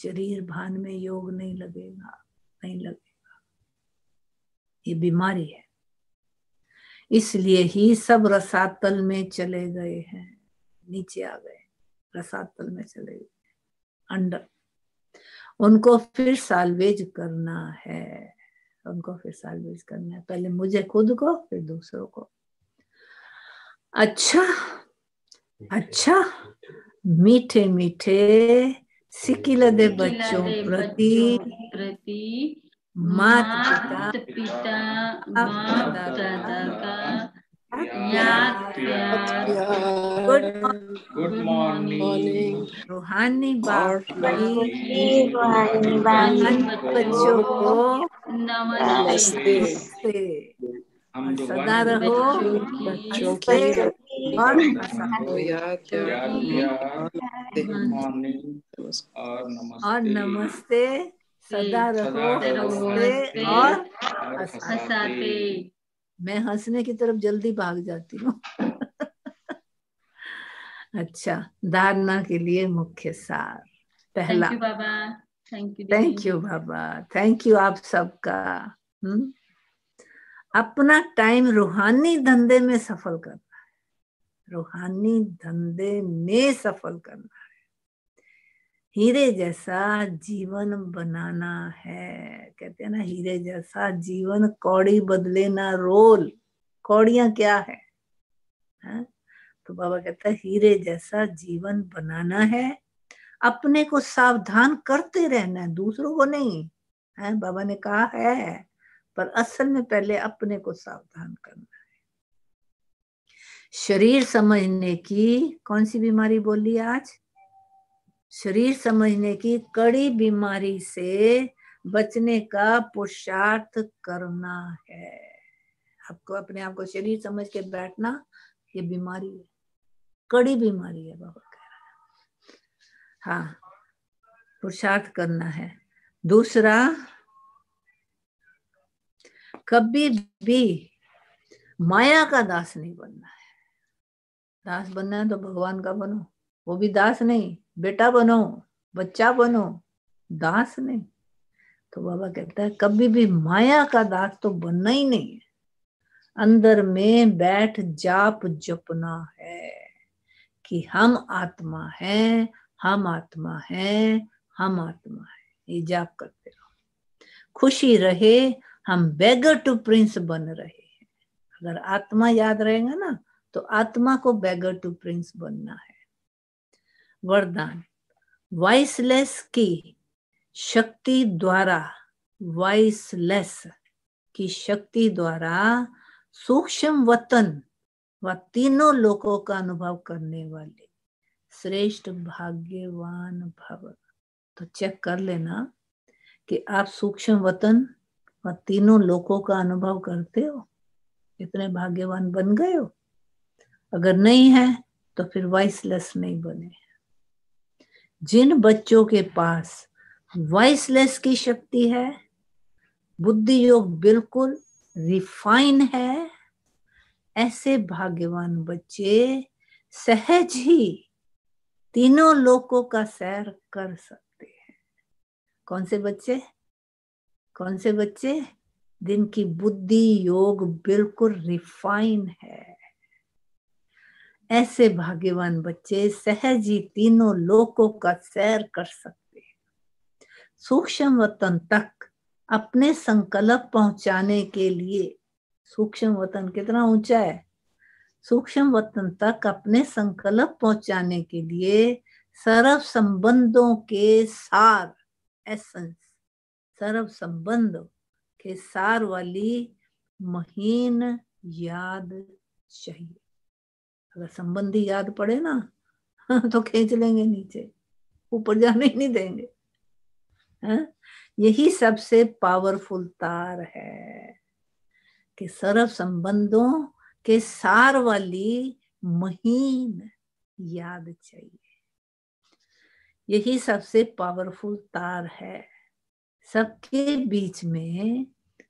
शरीर भान में योग नहीं लगेगा, नहीं लगेगा, ये बीमारी है। इसलिए ही सब रसातल में चले गए हैं, नीचे आ गए, रसातल में चले गए अंडर। उनको फिर साल्वेज करना है, उनको फिर साल्वेज करना है, पहले मुझे खुद को फिर दूसरों को। अच्छा अच्छा, मीठे मीठे सिकिलदे बच्चों प्रति मात पिता बाप दादा का याद प्यार। Good morning. रूहानी बाप की रूहानी बच्चों को नमस्ते। नमस्ते। और सदा रहो बच्चों हंसते की और और नमस्ते, सदा रहो हंसते और हंसाते। मैं हंसने की तरफ जल्दी भाग जाती हूँ। अच्छा, धारणा के लिए मुख्य सार पहला। Thank you Baba, thank you, thank you Baba, thank you आप सबका। अपना टाइम रूहानी धंधे में सफल करना है, रूहानी धंधे में सफल करना है, हीरे जैसा जीवन बनाना है। कहते हैं ना, हीरे जैसा जीवन कौड़ी बदले ना रोल। कौड़ियां क्या है? तो बाबा कहता है हीरे जैसा जीवन बनाना है, अपने को सावधान करते रहना है, दूसरों को नहीं है। बाबा ने कहा है, पर असल में पहले अपने को सावधान करना है। शरीर समझने की कौन सी बीमारी बोली आज? शरीर समझने की कड़ी बीमारी से बचने का पुरुषार्थ करना है। आपको अपने आप को शरीर समझ के बैठना, ये बीमारी है, कड़ी बीमारी है, बाबा कह रहा है। हाँ, पुरुषार्थ करना है। दूसरा, कभी भी माया का दास नहीं बनना है। दास बनना है तो भगवान का बनो, वो भी दास नहीं, बेटा बनो, बच्चा बनो, दास नहीं। तो बाबा कहता है कभी भी माया का दास तो बनना ही नहीं है। अंदर में बैठ जाप जपना है कि हम आत्मा हैं, हम आत्मा हैं, हम आत्मा है। ये जाप करते रहो, खुशी रहे, हम बेगर टू प्रिंस बन रहे हैं। अगर आत्मा याद रहेगा ना, तो आत्मा को बेगर टू प्रिंस बनना है। वरदान, वॉइसलेस की शक्ति द्वारा, वॉइसलेस की शक्ति द्वारा सूक्ष्म वतन व तीनों लोकों का अनुभव करने वाले श्रेष्ठ भाग्यवान भव। तो चेक कर लेना कि आप सूक्ष्म वतन व तीनों लोकों का अनुभव करते हो, इतने भाग्यवान बन गए हो। अगर नहीं है तो फिर वॉइसलेस नहीं बने। जिन बच्चों के पास वॉइसलेस की शक्ति है, बुद्धि योग बिल्कुल रिफाइन है, ऐसे भाग्यवान बच्चे सहज ही तीनों लोकों का सैर कर सकते हैं। कौन से बच्चे? कौन से बच्चे? जिनकी बुद्धि योग बिल्कुल रिफाइन है। ऐसे भाग्यवान बच्चे सहज ही तीनों लोकों का सैर कर सकते हैं। सूक्ष्म वतन तक अपने संकल्प पहुंचाने के लिए, सूक्ष्म वतन कितना ऊंचा है, सूक्ष्म वतन तक अपने संकल्प पहुंचाने के लिए सर्व संबंधों के सार, एसेंस, सर्व संबंधों के सार वाली महीन याद चाहिए। अगर संबंधी याद पड़े ना तो खींच लेंगे नीचे, ऊपर जाने ही नहीं देंगे। यही सबसे पावरफुल तार है कि सर्व संबंधों के सार वाली महीन याद चाहिए। यही सबसे पावरफुल तार है। सबके बीच में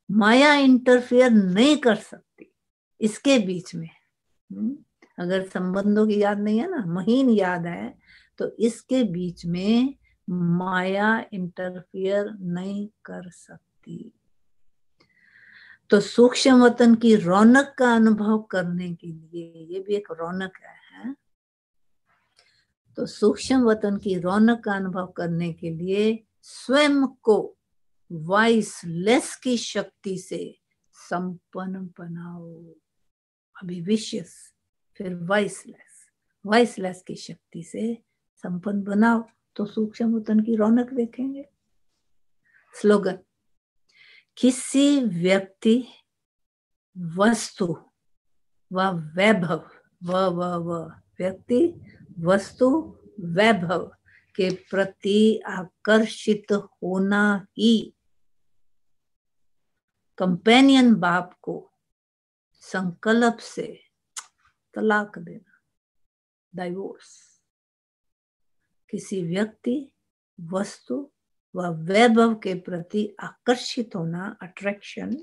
माया इंटरफेयर नहीं कर सकती। इसके बीच में अगर संबंधों की याद नहीं है ना, महीन याद है, तो इसके बीच में माया इंटरफियर नहीं कर सकती। तो सूक्ष्म वतन की रौनक का अनुभव करने के लिए, ये भी एक रौनक है? तो सूक्ष्म वतन की रौनक का अनुभव करने के लिए स्वयं को वाइसलेस की शक्ति से संपन्न बनाओ। अभी विशियस, फिर वाइसलेस की शक्ति से संपन्न बनाओ, तो सूक्ष्म वतन की रौनक देखेंगे। स्लोगन: किसी व्यक्ति, वस्तु व वैभव, व्यक्ति, वस्तु, वैभव के प्रति आकर्षित होना ही कंपेनियन बाप को संकल्प से तलाक देना, डाइवोर्स। किसी व्यक्ति, वस्तु व वैभव के प्रति आकर्षित होना, अट्रैक्शन।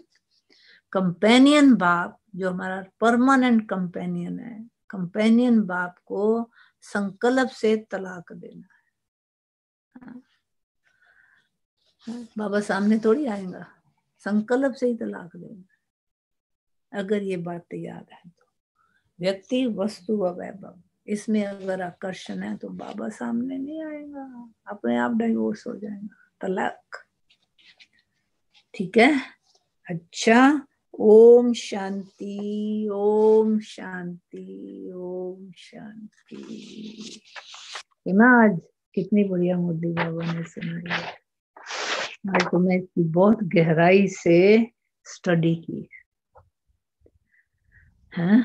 कंपेनियन बाप जो हमारा परमानेंट कंपेनियन है, कंपेनियन बाप को संकल्प से तलाक देना है। बाबा सामने थोड़ी आएगा, संकल्प से ही तलाक देना। अगर ये बातें याद है तो व्यक्ति, वस्तु व वैभव, इसमें अगर आकर्षण है तो बाबा सामने नहीं आएगा, अपने आप डाइवोर्स हो जाएगा, तलाक। ठीक है? अच्छा, ओम शांति, ओम शांति, ओम शांति। सुना आज कितनी बढ़िया मुरली बाबा ने सुनाई। आज तो मैं इसकी बहुत गहराई से स्टडी की है।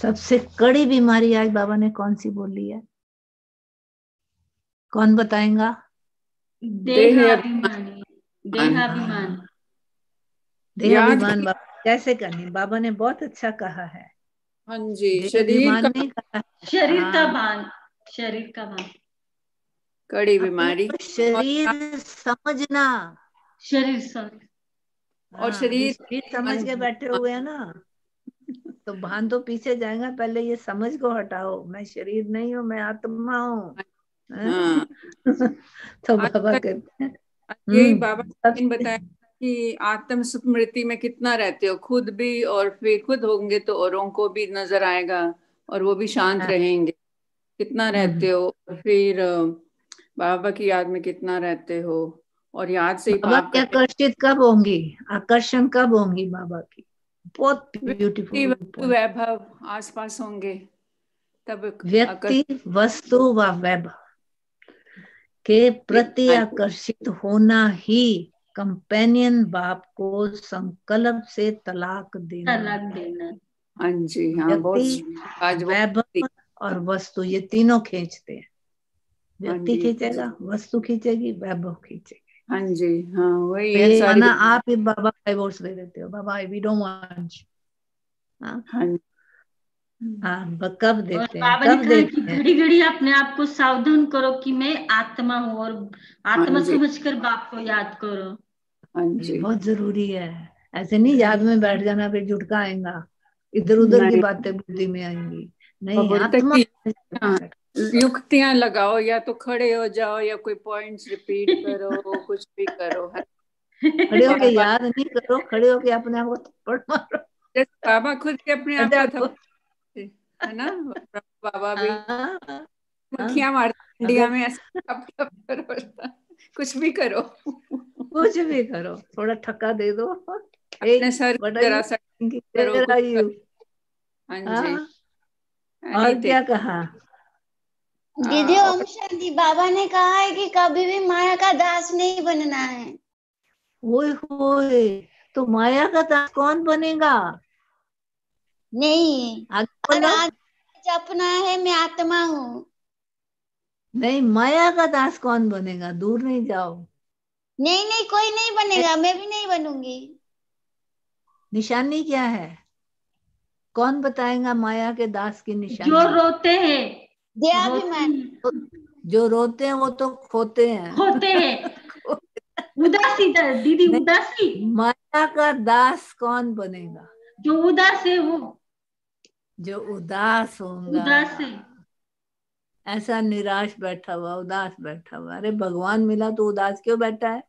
सबसे कड़ी बीमारी आज बाबा ने कौन सी बोली है? कौन बताएगा? देहाभिमान। देहाभिमान बाबा कैसे करनी? बाबा ने बहुत अच्छा कहा है। हाँ जी, शरीर नहीं कहा, शरीर का भान, शरीर का भान, कड़ी बीमारी, शरीर समझना, शरीर समझ, और शरीर समझ के बैठे हुए हैं ना, तो भान तो पीछे जाएगा। पहले ये समझ को हटाओ, मैं शरीर नहीं हूँ, मैं आत्मा हूँ। हाँ। तो बाबा कहते हैं, यही बाबा ने बताया कि आत्म स्मृति में कितना रहते हो, खुद भी, और फिर खुद होंगे तो औरों को भी नजर आएगा और वो भी शांत रहेंगे। कितना रहते हो, और फिर बाबा की याद में कितना रहते हो, और याद से ही बाबा पाप की आकर्षित कब होंगी, आकर्षण कब होंगी बाबा की? बहुत ब्यूटीफुल। वैभव आसपास होंगे तब व्यक्ति, वस्तु व वैभव के प्रति आकर्षित होना ही कंपेनियन बाप को संकल्प से तलाक देना। हाँ जी, हाँ। व्यक्ति, वैभव और वस्तु, ये तीनों खींचते हैं। व्यक्ति खींचेगा, वस्तु खींचेगी, वैभव खींचेगी। हाँ जी, हाँ, वही तो है ये सारी। आप ही बाबा डाइवोर्स दे देते हो, बाबा वी डोंट वांट। कब देते हैं? बाबा ने कहा कि घड़ी घड़ी अपने आप को सावधान करो कि मैं आत्मा हूँ, और आत्मा समझकर बाप को याद करो। हाँ जी, बहुत जरूरी है। ऐसे नहीं याद में बैठ जाना, फिर झुटका आएगा, इधर उधर की बातें बुद्धि में आएंगी। नहीं, आत्मा युक्तियां लगाओ, या तो खड़े हो जाओ, या कोई पॉइंट्स रिपीट करो, कुछ भी करो। खड़े होके याद नहीं करो, खड़े होके अपने आप को थप्पड़ मारो। बाबा खुद के अपने आप को थप्पड़, है ना? बाबा भी मक्खियां मारते इंडिया में, ऐसा कुछ भी करो, कुछ भी करो, थोड़ा ठक्का दे दो, अपने सर जरा सा करो, हाँ जी। और क्या कहा दीदी? ओम शांति। बाबा ने कहा है कि कभी भी माया का दास नहीं बनना है। ओए होए, तो माया का दास कौन बनेगा? नहीं, जपना है मैं आत्मा हूँ। नहीं, माया का दास कौन बनेगा? दूर नहीं जाओ। नहीं नहीं, कोई नहीं बनेगा, मैं भी नहीं बनूंगी। निशानी क्या है? कौन बताएगा माया के दास की निशानी? जो रोते हैं, जो रोते हैं वो तो खोते हैं, उदासी दीदी, उदासी। माया का दास कौन बनेगा? जो उदास है वो, जो उदास होगा। उदास है। ऐसा निराश बैठा हुआ, उदास बैठा हुआ। अरे भगवान मिला तो उदास क्यों बैठा है?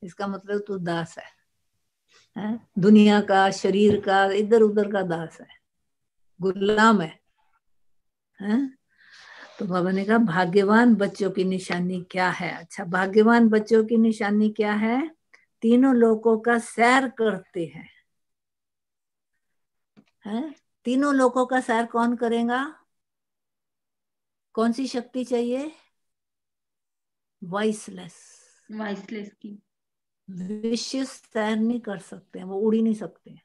इसका मतलब तू दास है? दुनिया का, शरीर का, इधर उधर का दास है, गुलाम है? तो बाबा ने कहा भाग्यवान बच्चों की निशानी क्या है? अच्छा, भाग्यवान बच्चों की निशानी क्या है? तीनों लोकों का सैर करते हैं। तीनों लोकों का सैर कौन करेगा? कौन सी शक्ति चाहिए? वॉइसलेस की विशेष सैर नहीं कर सकते हैं, वो उड़ ही नहीं सकते हैं,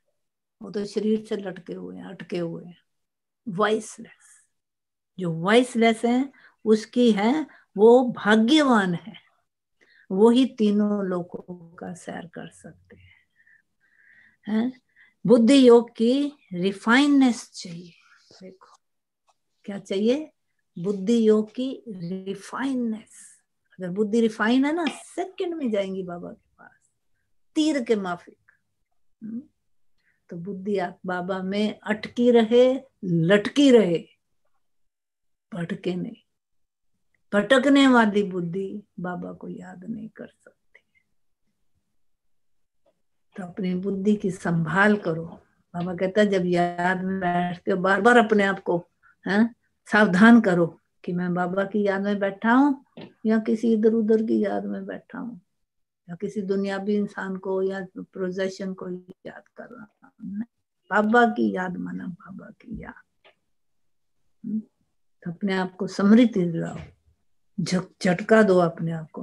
वो तो शरीर से लटके हुए हैं, अटके हुए हैं। वॉइसलेस, जो वॉइसलेस है उसकी है, वो भाग्यवान है, वो ही तीनों लोगों का सैर कर सकते हैं। बुद्धि योग की रिफाइननेस चाहिए। देखो क्या चाहिए? बुद्धि योग की रिफाइननेस। अगर बुद्धि रिफाइन है ना, सेकंड में जाएंगी बाबा के पास, तीर के माफिक। तो बुद्धि आप बाबा में अटकी रहे, लटकी रहे, भटके नहीं। भटकने वाली बुद्धि बाबा को याद नहीं कर सकती। तो अपनी बुद्धि की संभाल करो। बाबा कहता है जब याद में बैठते हो बार बार अपने आप को सावधान करो कि मैं बाबा की याद में बैठा हूँ या किसी इधर उधर की याद में बैठा हूँ, या किसी दुनियावी इंसान को या प्रोजेक्शन को याद कर रहा हूँ। बाबा की याद माना, बाबा की याद। तो अपने आप को स्मृति दिलाओ, झटका दो अपने आप को।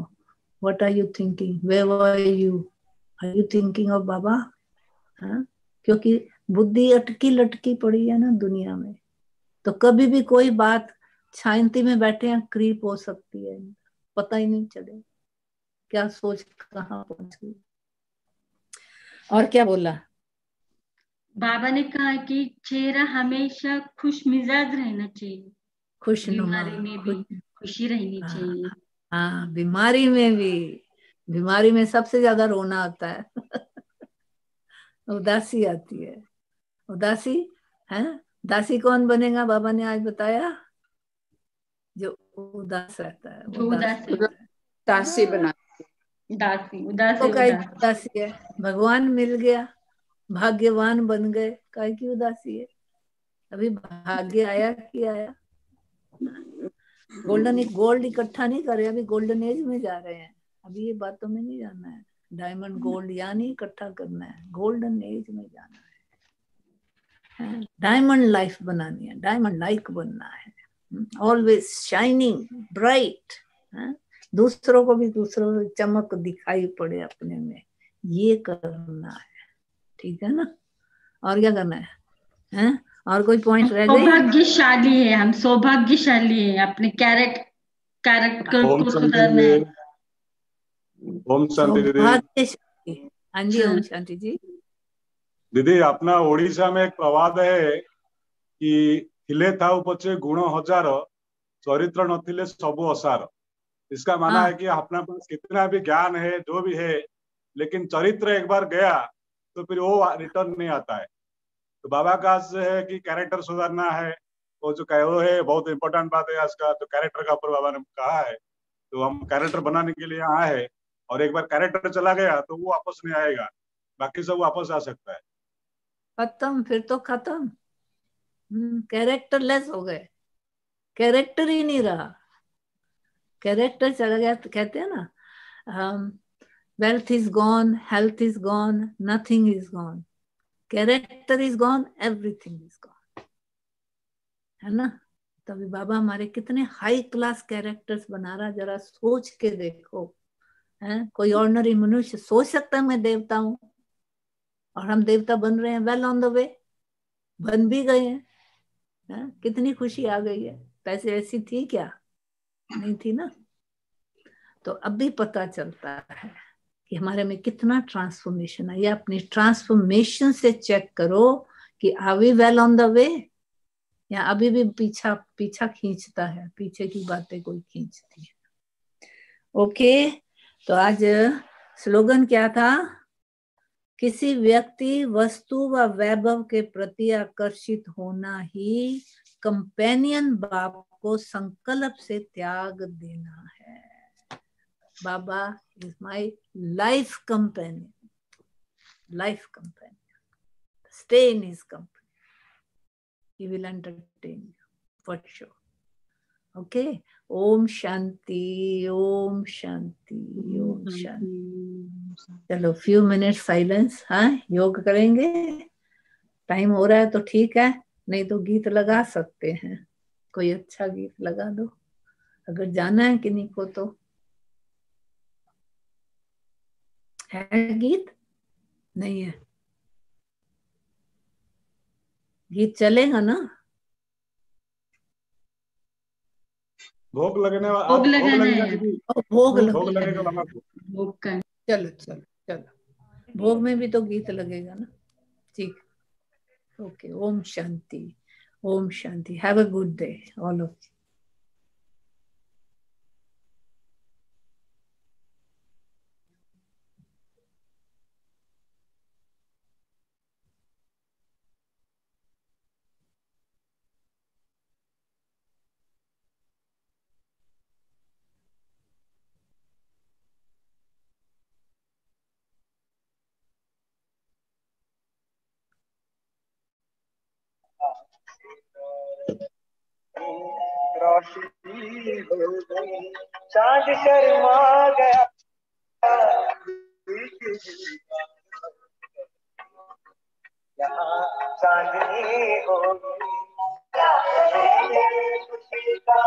What are you thinking? Where are you? Are you thinking of Baba? क्योंकि बुद्धि अटकी लटकी पड़ी है ना दुनिया में, तो कभी भी कोई बात शांति में बैठे हैं क्रीप हो सकती है, पता ही नहीं चले क्या सोच कहाँ पहुंच गई। और क्या बोला बाबा ने? कहा कि चेहरा हमेशा खुश मिजाज रहना चाहिए, खुशनुमा, बीमारी में भी खुशी रहनी चाहिए। हाँ, बीमारी में भी। बीमारी में सबसे ज्यादा रोना आता है उदासी आती है। उदासी है, दासी कौन बनेगा? बाबा ने आज बताया, जो उदास रहता है, जो उदासी दासी बना, दासी उदास तो है, उदासी है। भगवान मिल गया, भाग्यवान बन गए, काय की उदासी है? अभी भाग्य आया कि आया? गोल्ड इकट्ठा नहीं करे, अभी गोल्डन एज में जा रहे हैं। अभी ये बातों में नहीं जाना है। डायमंड गोल्ड यानी इकट्ठा करना है, गोल्डन एज में जाना है। डायमंड लाइफ बनानी है, डायमंड लाइक बनना है, ऑलवेज शाइनिंग ब्राइट। दूसरों को भी दूसरों चमक दिखाई पड़े अपने में, ये करना है। ठीक है ना? और क्या करना है? और कोई पॉइंट रह गए? सौभाग्यशाली है, हम सौभाग्यशाली है, अपने कैरेक्टर को सुधारना है। ओम शांति दीदी। हाँ जी, ओम शांति जी। दीदी, अपना ओडिशा में एक प्रवाद है कि हिले थाउ पछे गुण हजार, चरित्र नथिले सबु असार। इसका माना है कि अपना पास कितना भी ज्ञान है, जो भी है, लेकिन चरित्र एक बार गया तो फिर वो रिटर्न नहीं आता है। तो बाबा का आज है कि कैरेक्टर सुधारना है, वो जो वो है बहुत इंपॉर्टेंट बात है आज का। तो कैरेक्टर का ऊपर बाबा ने कहा है, तो हम कैरेक्टर बनाने के लिए आए हैं। और एक बार कैरेक्टर चला गया तो वो वापस नहीं आएगा, बाकी सब वापस आ सकता है। खत्म, फिर तो खत्म। कैरेक्टर लेस हो गए, कैरेक्टर ही नहीं रहा। कैरेक्टर चला गया तो कहते हैं ना, wealth is gone, health is gone, nothing is gone, character is gone, everything is gone. है ना? तभी बाबा हमारे कितने हाई क्लास कैरेक्टर्स बना रहा, जरा सोच के देखो। कोई ऑर्डिनरी मनुष्य सोच सकता है मैं देवता हूं, और हम देवता बन रहे हैं, वेल ऑन द वे, बन भी गए हैं। कितनी खुशी आ गई है। पैसे ऐसी थी क्या? नहीं थी ना। तो अब भी पता चलता है कि हमारे में कितना ट्रांसफॉर्मेशन है। या अपनी ट्रांसफॉर्मेशन से चेक करो कि are we well on the way, या अभी भी पीछा खींचता है, पीछे की बातें कोई खींचती है। ओके, तो आज स्लोगन क्या था? किसी व्यक्ति, वस्तु व वैभव के प्रति आकर्षित होना ही कंपेनियन बाप आपको संकल्प से त्याग देना है। Baba is my life companion, life companion, stay in his company, he will entertain you for sure. Okay, ओम शांति, ओम शांति, ओम शांति। चलो few minutes silence, हाँ योग करेंगे। टाइम हो रहा है तो ठीक है, नहीं तो गीत लगा सकते हैं, कोई अच्छा गीत लगा दो अगर जाना है किन्हीं को तो। है गीत? नहीं है गीत, चलेगा ना? भोग लगने वाला, भोग लगाना लगेगा है। दीदी, भोग भोग लगेगा लगेगा। भोग का चलो चलो चलो, भोग में भी तो गीत लगेगा ना। ठीक, ओके। ओम शांति, ओम शांति। Have a good day all of you. रोशनी हो गई, चांद शर्मा गया, यहाँ चांदनी हो गई, खुशी का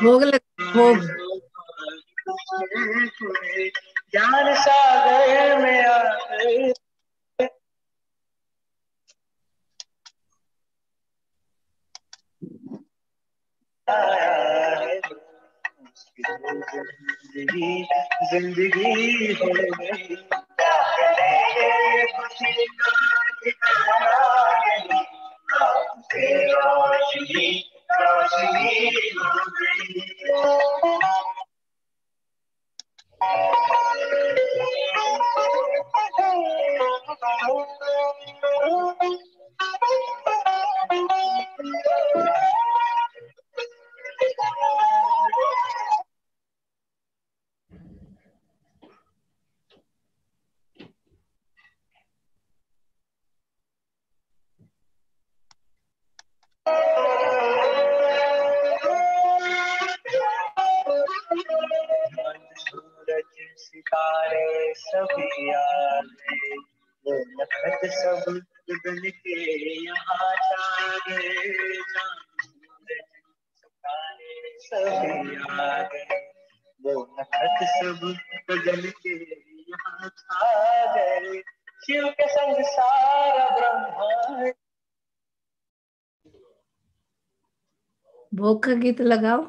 भोग लग, भोग ज्ञान सागर में आकर जिंदगी हो गई, खुशी का ठिकाना नहीं, रोशनी रोशनी हो गई। सूरज सितारे सभी आ गए, वो नखत सब गगन के यहाँ छा गए, सूरज सितारे सभी आ गए, वो नखत सब गगन के यहाँ छा गए, शिव के संग सारा ब्रह्मांड। भोग का गीत लगाओ।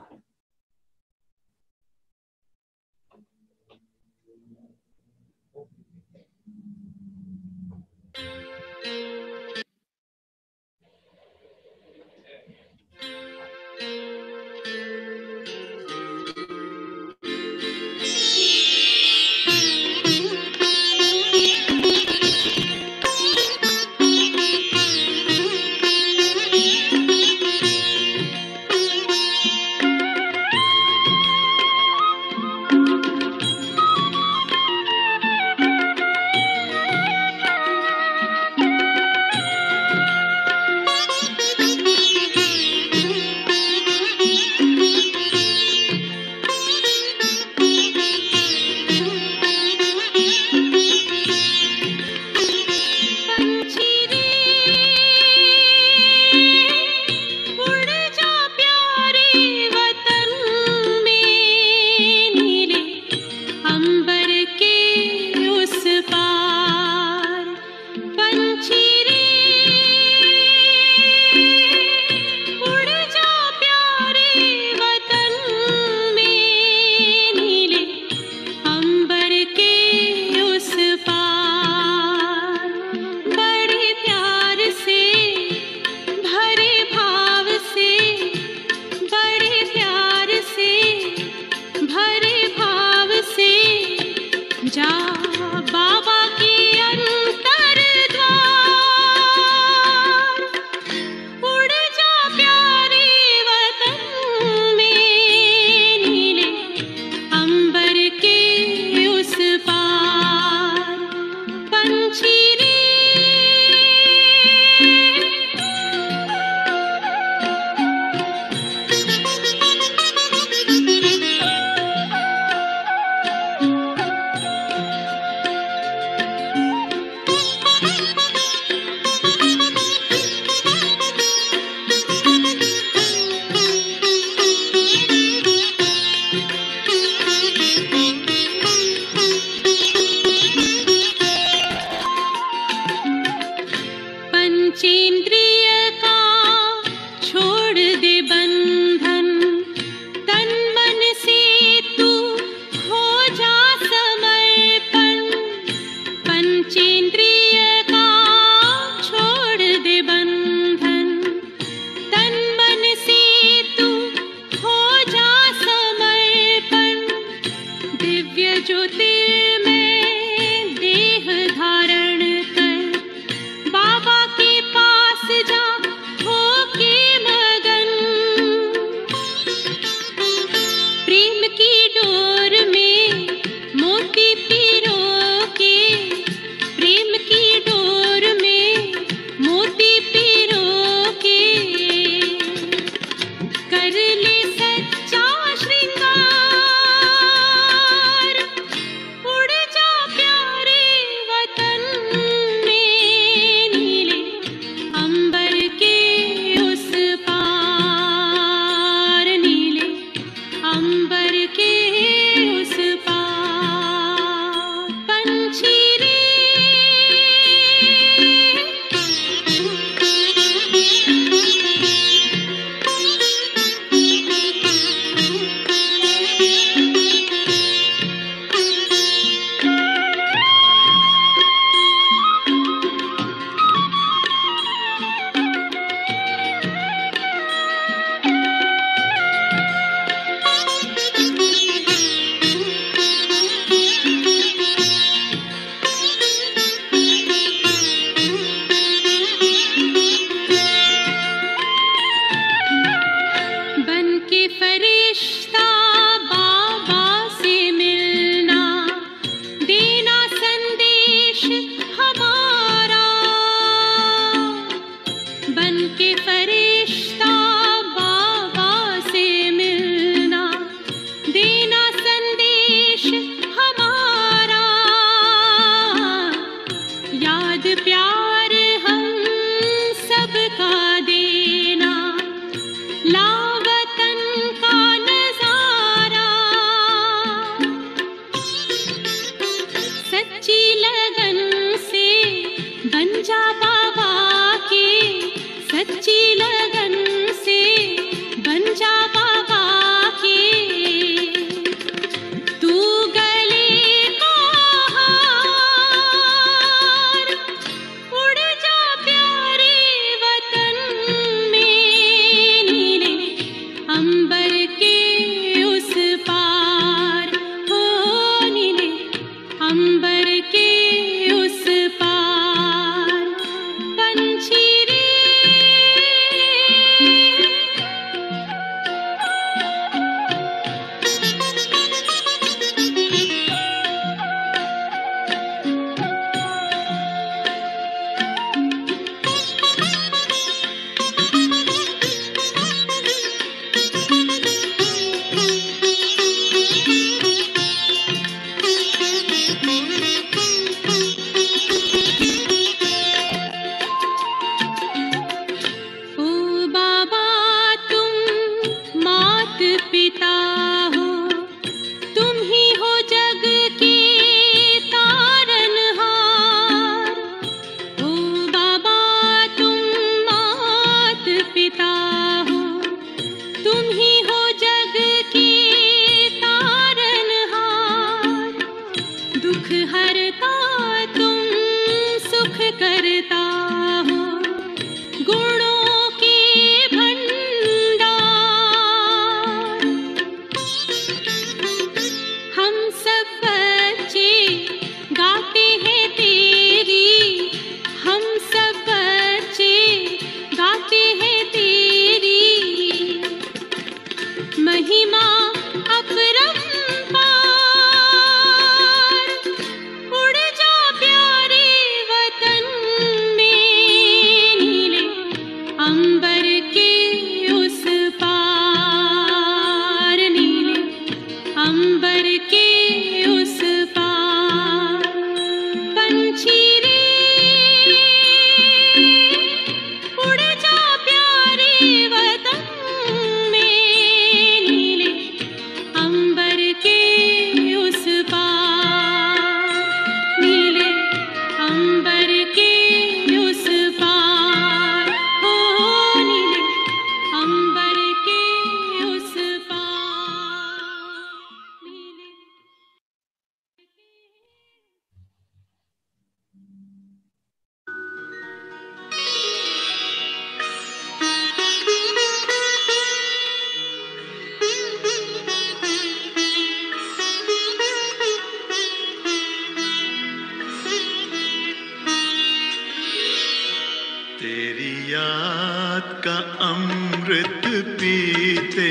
अमृत पीते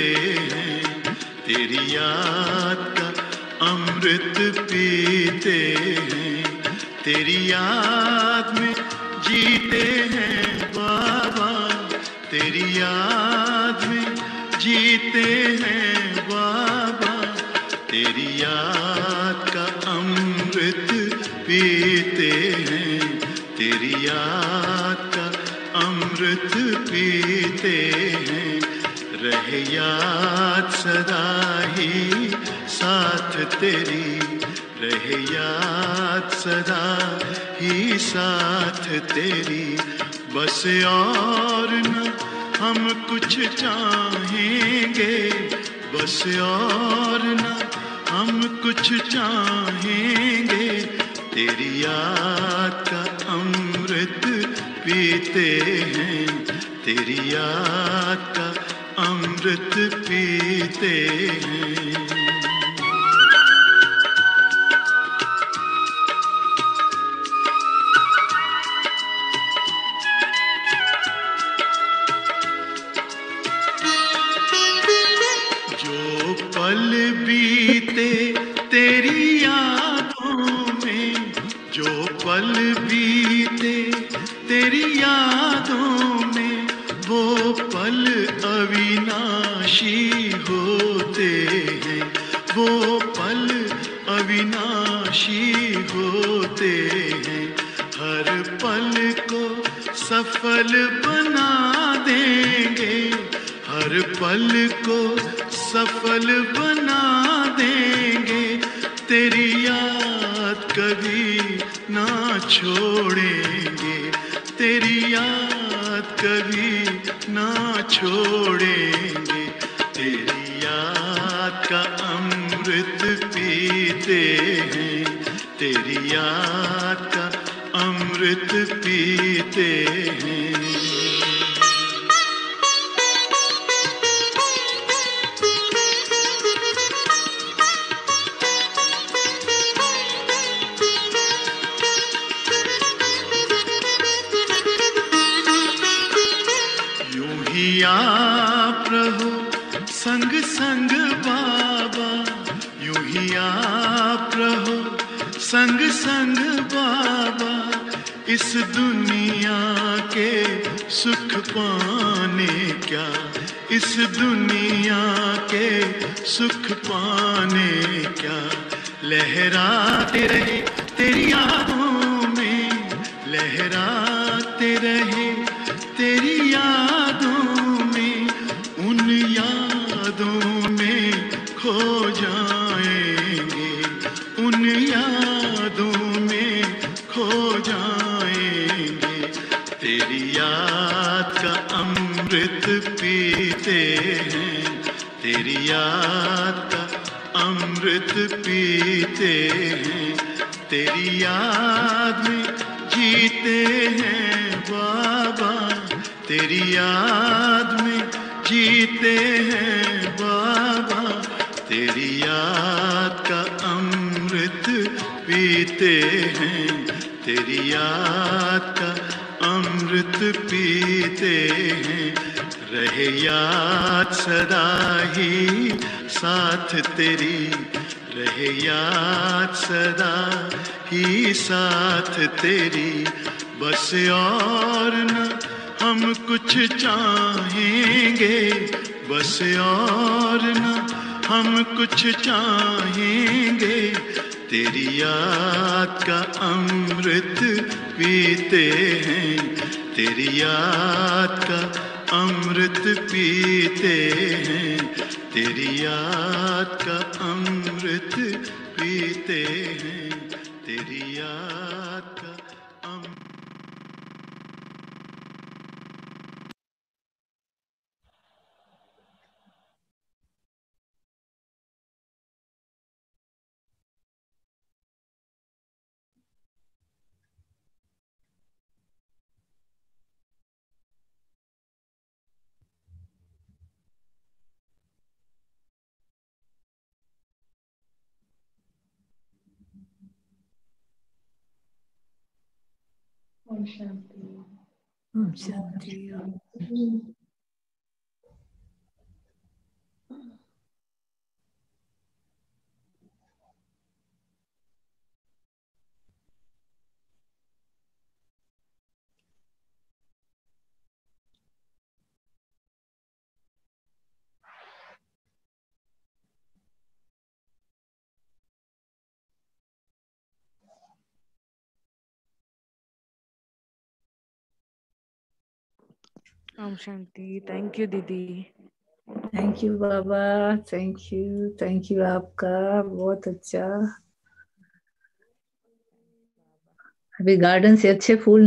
हैं, तेरी याद का अमृत पीते हैं, तेरी याद में जीते हैं बाबा, तेरी याद में जीते हैं बाबा, तेरी याद का अमृत पीते हैं, तेरी याद का अमृत पीते हैं। रहे याद सदा ही साथ तेरी, रहे याद सदा ही साथ तेरी, बस और न हम कुछ चाहेंगे, बस और न हम कुछ चाहेंगे, तेरी याद का अमृत पीते हैं, तेरी याद का अमृत पीते हैं। जो पल बीते तेरी यादों में, जो पल बीते तेरी यादों में, वो पल अविनाशी होते हैं, वो पल अविनाशी होते हैं। हर पल को सफल बना देंगे, हर पल को सफल बना देंगे, तेरी याद कभी ना छोड़ेंगे, तेरी याद कभी ना छोड़ेंगे, तेरी याद का अमृत पीते हैं, तेरी याद का अमृत पीते हैं। आप रहो संग संग बाबा, यूं ही आप रहो संग संग बाबा, इस दुनिया के सुख पाने क्या, इस दुनिया के सुख पाने क्या, लहराते रहे तेरी यादों में, लहराते रहे तेरी यादों में, उन यादों में खो जाएंगे, उन यादों में खो जाएंगे, तेरी याद का अमृत पीते हैं, तेरी याद का अमृत पीते हैं, तेरी याद में जीते हैं बाबा, तेरी याद में जीते हैं बाबा, तेरी याद का अमृत पीते हैं, तेरी याद का अमृत पीते हैं। रहे याद सदा ही साथ तेरी, रहे याद सदा ही साथ तेरी, बस और न हम कुछ चाहेंगे, बस और न हम कुछ चाहेंगे, तेरी याद का अमृत पीते हैं, तेरी याद का अमृत पीते हैं, तेरी याद का अमृत पीते हैं, तेरी याद का शांति। ओम शांति। थैंक यू दीदी। Thank you Baba, thank you आपका, बहुत अच्छा। अभी गार्डन से अच्छे फूल